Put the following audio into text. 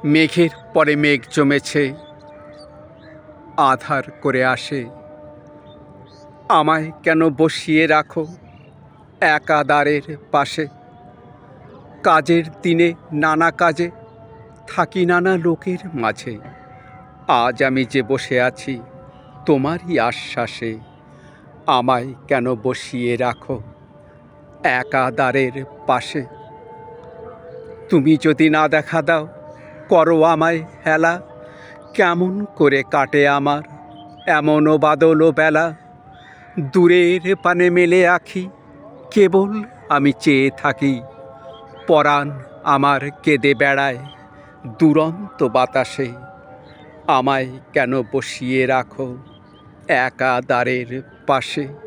মেঘের পরে মেঘ জমেছে, আধার করে আসে। আমায় কেন বসিয়ে রাখো একা দ্বারের পাশে? কাজের দিনে নানা কাজে থাকি নানা লোকের মাঝে। আজ আমি যে বসে আছি তোমারই আশ্বাসে। আমায় কেন বসিয়ে রাখো একা দ্বারের পাশে? তুমি যদি না দেখা দাও, করো আমায় হেলা, কেমন করে কাটে আমার এমনও বাদল বেলা? দূরের পানে মেলে আঁখি, কেবল আমি চেয়ে থাকি। পরাণ আমার কেঁদে বেড়ায় দুরন্ত বাতাসে। আমায় কেন বসিয়ে রাখো একা দ্বারের পাশে?